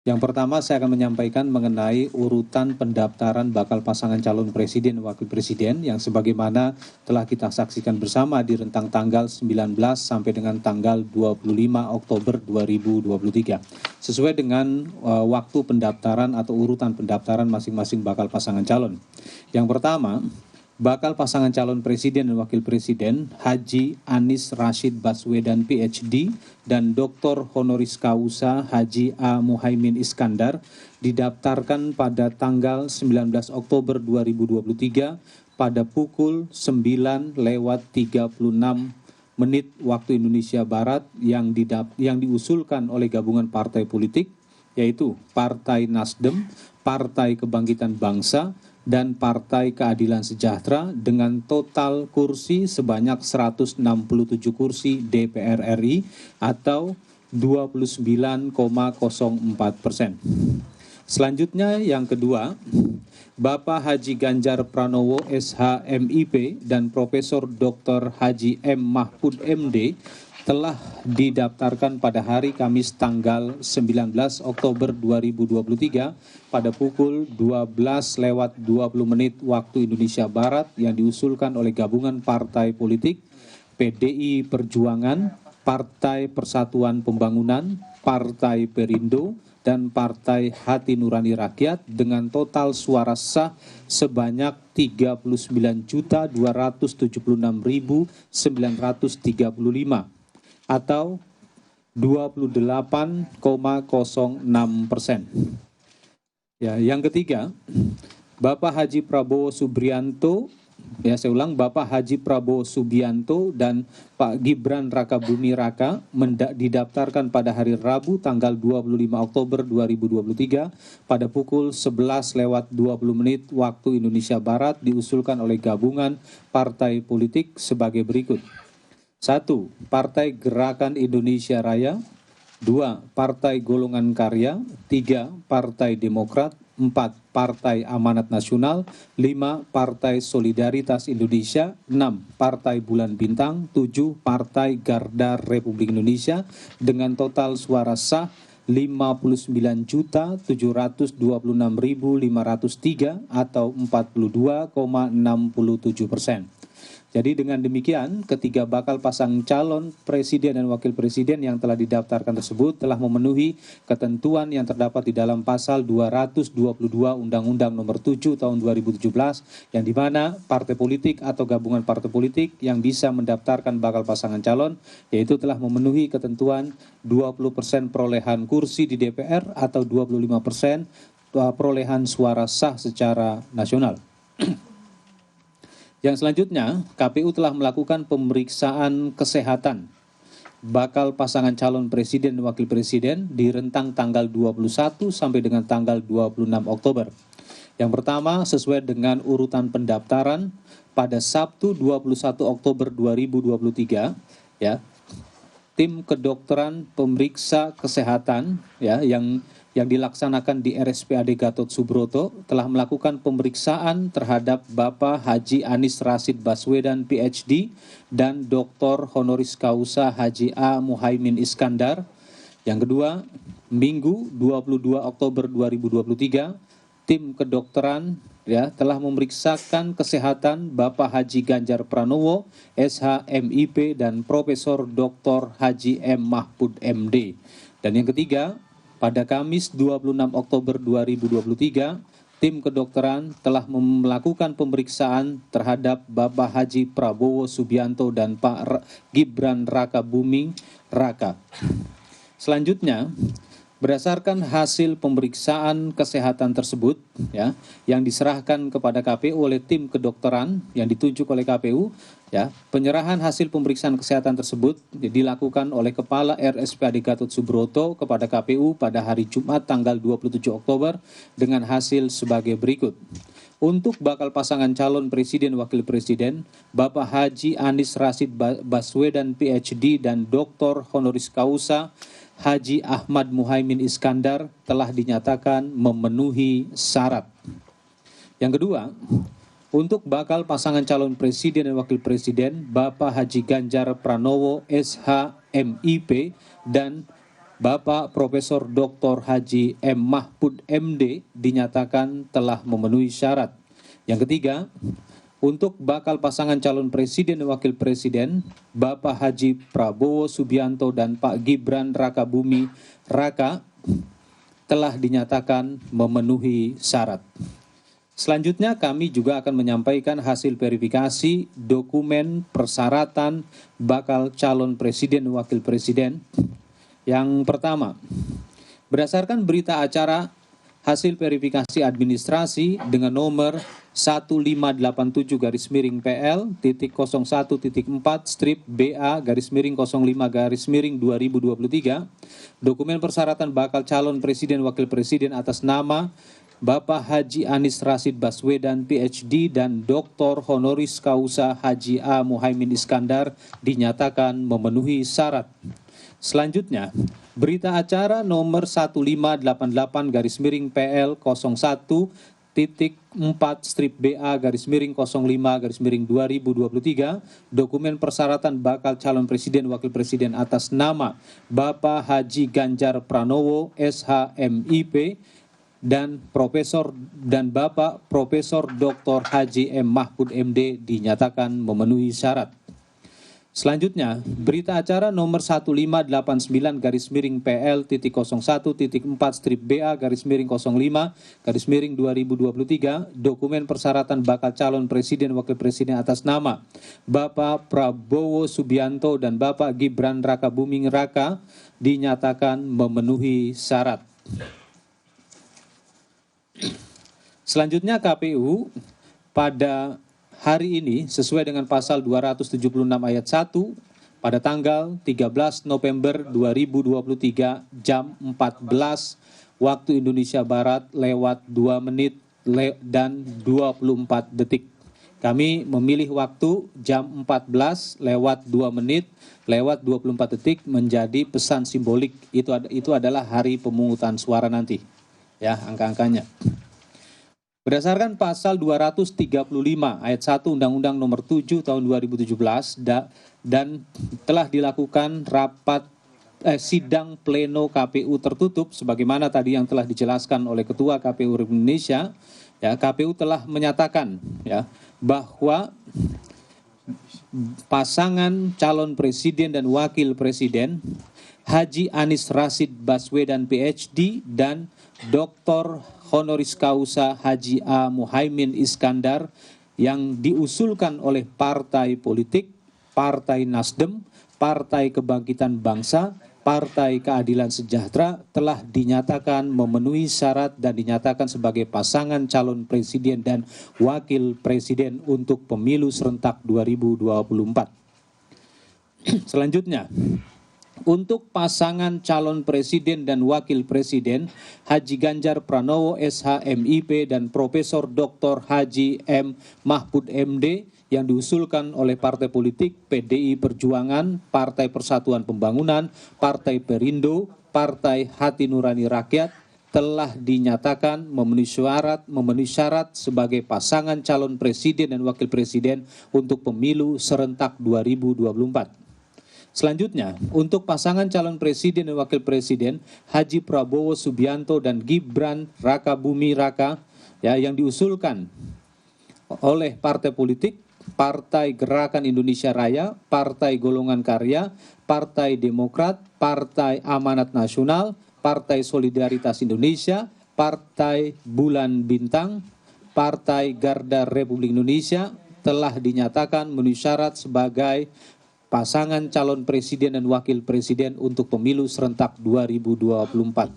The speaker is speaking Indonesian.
Yang pertama saya akan menyampaikan mengenai urutan pendaftaran bakal pasangan calon presiden dan wakil presiden yang sebagaimana telah kita saksikan bersama di rentang tanggal 19 sampai dengan tanggal 25 Oktober 2023. Sesuai dengan waktu pendaftaran atau urutan pendaftaran masing-masing bakal pasangan calon. Yang pertama, bakal pasangan calon presiden dan wakil presiden Haji Anies Rashid Baswedan PhD dan Dr. Honoris Causa Haji A. Muhaimin Iskandar didaftarkan pada tanggal 19 Oktober 2023 pada pukul 9:36 waktu Indonesia Barat yang diusulkan oleh gabungan partai politik yaitu Partai Nasdem, Partai Kebangkitan Bangsa, dan Partai Keadilan Sejahtera dengan total kursi sebanyak 167 kursi DPR RI atau 29,04%. Selanjutnya yang kedua, Bapak Haji Ganjar Pranowo SH MIP dan Profesor Dr. Haji M. Mahfud MD telah didaftarkan pada hari Kamis tanggal 19 Oktober 2023 pada pukul 12:20 waktu Indonesia Barat yang diusulkan oleh gabungan partai politik PDI Perjuangan, Partai Persatuan Pembangunan, Partai Perindo, dan Partai Hati Nurani Rakyat dengan total suara sah sebanyak 39.276.935 atau 28,06%. Ya, yang ketiga, Bapak Haji Prabowo Subianto, Bapak Haji Prabowo Subianto dan Pak Gibran Rakabuming Raka didaftarkan pada hari Rabu tanggal 25 Oktober 2023 pada pukul 11:20 waktu Indonesia Barat diusulkan oleh gabungan partai politik sebagai berikut. 1. Partai Gerakan Indonesia Raya. 2. Partai Golongan Karya. 3. Partai Demokrat. 4. Partai Amanat Nasional. 5. Partai Solidaritas Indonesia. 6. Partai Bulan Bintang. 7. Partai Garda Republik Indonesia dengan total suara sah 59.726.503 atau 42,67%. Jadi dengan demikian, ketiga bakal pasang calon presiden dan wakil presiden yang telah didaftarkan tersebut telah memenuhi ketentuan yang terdapat di dalam pasal 222 Undang-Undang Nomor 7 Tahun 2017 yang dimana partai politik atau gabungan partai politik yang bisa mendaftarkan bakal pasangan calon yaitu telah memenuhi ketentuan 20% perolehan kursi di DPR atau 25% perolehan suara sah secara nasional. Yang selanjutnya, KPU telah melakukan pemeriksaan kesehatan bakal pasangan calon presiden dan wakil presiden di rentang tanggal 21 sampai dengan tanggal 26 Oktober. Yang pertama, sesuai dengan urutan pendaftaran pada Sabtu 21 Oktober 2023, tim kedokteran pemeriksa kesehatan yang dilaksanakan di RSPAD Gatot Subroto telah melakukan pemeriksaan terhadap Bapak Haji Anies Rashid Baswedan PhD dan Dr. Honoris Causa Haji A. Muhaimin Iskandar. Yang kedua, Minggu 22 Oktober 2023, tim kedokteran telah memeriksakan kesehatan Bapak Haji Ganjar Pranowo SH MIP dan Profesor Dr. Haji M. Mahfud MD. Dan yang ketiga, pada Kamis 26 Oktober 2023, tim kedokteran telah melakukan pemeriksaan terhadap Bapak Haji Prabowo Subianto dan Pak Gibran Rakabuming Raka. Selanjutnya, berdasarkan hasil pemeriksaan kesehatan tersebut yang diserahkan kepada KPU oleh tim kedokteran yang ditunjuk oleh KPU, penyerahan hasil pemeriksaan kesehatan tersebut dilakukan oleh Kepala RSPAD Gatot Subroto kepada KPU pada hari Jumat tanggal 27 Oktober dengan hasil sebagai berikut. Untuk bakal pasangan calon presiden wakil presiden, Bapak Haji Anies Rashid Baswedan PhD dan Dr. Honoris Causa Haji Ahmad Muhaimin Iskandar telah dinyatakan memenuhi syarat. Yang kedua, untuk bakal pasangan calon presiden dan wakil presiden, Bapak Haji Ganjar Pranowo SH MIP dan Bapak Profesor Dr. Haji M. Mahfud MD dinyatakan telah memenuhi syarat. Yang ketiga, untuk bakal pasangan calon presiden dan wakil presiden, Bapak Haji Prabowo Subianto dan Pak Gibran Rakabuming Raka telah dinyatakan memenuhi syarat. Selanjutnya kami juga akan menyampaikan hasil verifikasi dokumen persyaratan bakal calon presiden dan wakil presiden. Yang pertama, berdasarkan berita acara hasil verifikasi administrasi dengan nomor 1587-4/BA-05-2023, dokumen persyaratan bakal calon presiden wakil presiden atas nama Bapak Haji Anies Rashid Baswedan PhD dan Dr. Honoris Causa Haji A. Muhaimin Iskandar dinyatakan memenuhi syarat. Selanjutnya, berita acara nomor 1588-4/BA-05-2023, dokumen persyaratan bakal calon presiden wakil presiden atas nama Bapak Haji Ganjar Pranowo SH.MIP dan Bapak Profesor Dr. Haji M. Mahfud MD dinyatakan memenuhi syarat. Selanjutnya, berita acara nomor 1589-PL.01.4/BA-05-2023, dokumen persyaratan bakal calon presiden wakil presiden atas nama Bapak Prabowo Subianto dan Bapak Gibran Rakabuming Raka dinyatakan memenuhi syarat. Selanjutnya KPU pada hari ini sesuai dengan pasal 276 ayat 1 pada tanggal 13 November 2023 jam 14 waktu Indonesia Barat lewat 2 menit dan 24 detik. Kami memilih waktu jam 14 lewat 2 menit lewat 24 detik menjadi pesan simbolik. Itu adalah hari pemungutan suara nanti. Ya, angka-angkanya. Berdasarkan pasal 235 ayat 1 Undang-Undang Nomor 7 Tahun 2017 dan telah dilakukan sidang pleno KPU tertutup sebagaimana tadi yang telah dijelaskan oleh Ketua KPU Republik Indonesia, ya, KPU telah menyatakan ya bahwa pasangan calon presiden dan wakil presiden Haji Anies Rashid Baswedan PhD dan Dr. Honoris Causa Haji A. Muhaimin Iskandar yang diusulkan oleh partai politik, Partai Nasdem, Partai Kebangkitan Bangsa, Partai Keadilan Sejahtera telah dinyatakan memenuhi syarat dan dinyatakan sebagai pasangan calon presiden dan wakil presiden untuk pemilu serentak 2024. Selanjutnya, untuk pasangan calon presiden dan wakil presiden Haji Ganjar Pranowo SH.MIP dan Profesor Dr. Haji M. Mahfud MD yang diusulkan oleh partai politik PDI Perjuangan, Partai Persatuan Pembangunan, Partai Perindo, Partai Hati Nurani Rakyat telah dinyatakan memenuhi syarat sebagai pasangan calon presiden dan wakil presiden untuk pemilu serentak 2024. Selanjutnya, untuk pasangan calon presiden dan wakil presiden Haji Prabowo Subianto dan Gibran Rakabuming Raka ya, yang diusulkan oleh partai politik, Partai Gerakan Indonesia Raya, Partai Golongan Karya, Partai Demokrat, Partai Amanat Nasional, Partai Solidaritas Indonesia, Partai Bulan Bintang, Partai Garda Republik Indonesia telah dinyatakan memenuhi syarat sebagai pasangan calon presiden dan wakil presiden untuk pemilu serentak 2024.